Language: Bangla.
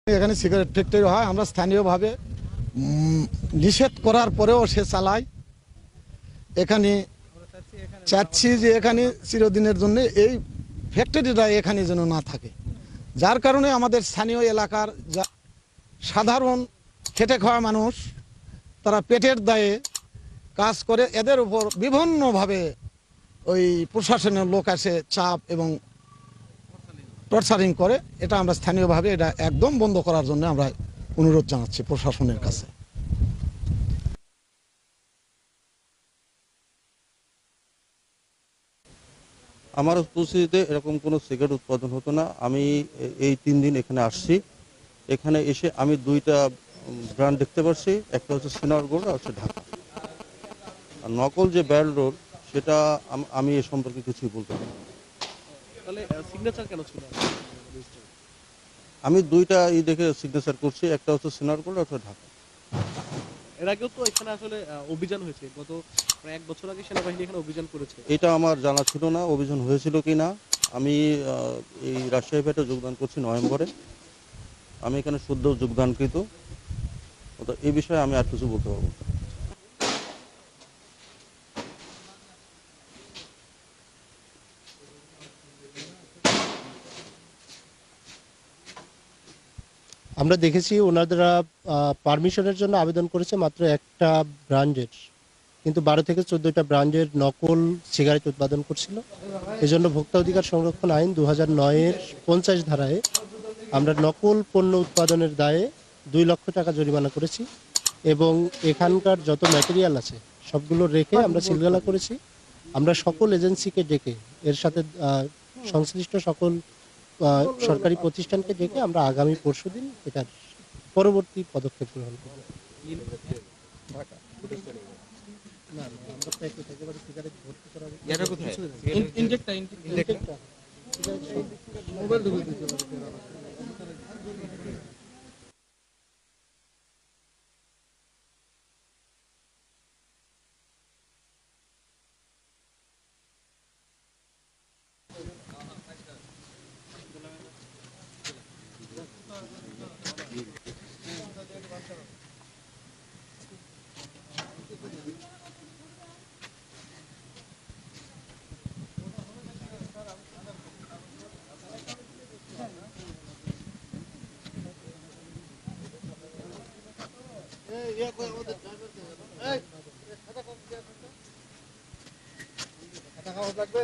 এখানে সিগারেট ফ্যাক্টরি হয়, আমরা স্থানীয়ভাবে নিষেধ করার পরেও সে চালায়। এখানে চাচ্ছি যে এখানে চিরদিনের জন্য এই ফ্যাক্টরিটা এখানে যেন না থাকে, যার কারণে আমাদের স্থানীয় এলাকার সাধারণ খেটে খাওয়া মানুষ তারা পেটের দায়ে কাজ করে, এদের উপর বিভিন্নভাবে ওই প্রশাসনের লোক আসে চাপ এবং টর্চারিং করে। এটা আমরা স্থানীয়ভাবে এটা একদম বন্ধ করার জন্য আমরা অনুরোধ জানাচ্ছি প্রশাসনের কাছে। আমার উপস্থিতিতে এরকম কোনো সিগারেট উৎপাদন হতো না। আমি এই 3 দিন এখানে আসছি। এখানে এসে আমি 2টা ব্র্যান্ড দেখতে পাচ্ছি, একটা হচ্ছে সিনার গোল্ড আর হচ্ছে ঢাকা। আর নকল যে ব্যারেল রোড সেটা আমি এ সম্পর্কে কিছুই বলতে পারি না। তাহলে সিগনেচার কেন ছিল? আমি 2টা দেখে সিগনেচার করছি, একটা হচ্ছে সিনার গোল্ড আর হচ্ছে ঢাকা। এর আগেও তো এখানে আসলে অভিযান হয়েছে, গত প্রায় 1 বছর আগে সেনাবাহিনী এখানে অভিযান করেছে। এটা আমার জানা ছিল না অভিযান হয়েছিল কি না। আমি এই রাজশাহী ফেটে যোগদান করছি নভেম্বরে। আমি এখানে সদ্য যোগদানকৃত, তো এই বিষয়ে আমি আর কিছু বলতে পারবো না। আমরা দেখেছি ওনারা পারমিশনের জন্য আবেদন করেছে মাত্র একটা ব্র্যান্ডের, কিন্তু 12 থেকে 14টা ব্র্যান্ডের নকল সিগারেট উৎপাদন করছিল। এজন্য ভোক্তা অধিকার সংরক্ষণ আইন 2009-এর 50 ধারায় আমরা নকল পণ্য উৎপাদনের দায়ে 2 লক্ষ টাকা জরিমানা করেছি এবং এখানকার যত ম্যাটেরিয়াল আছে সবগুলো রেখে আমরা সিলগালা করেছি। আমরা সকল এজেন্সিকে ডেকে এর সাথে সংশ্লিষ্ট সকল সরকারি প্রতিষ্ঠানকে ডেকে আমরা আগামী পরশুদিন এটার পরবর্তী পদক্ষেপ গ্রহণ করব। লাগবে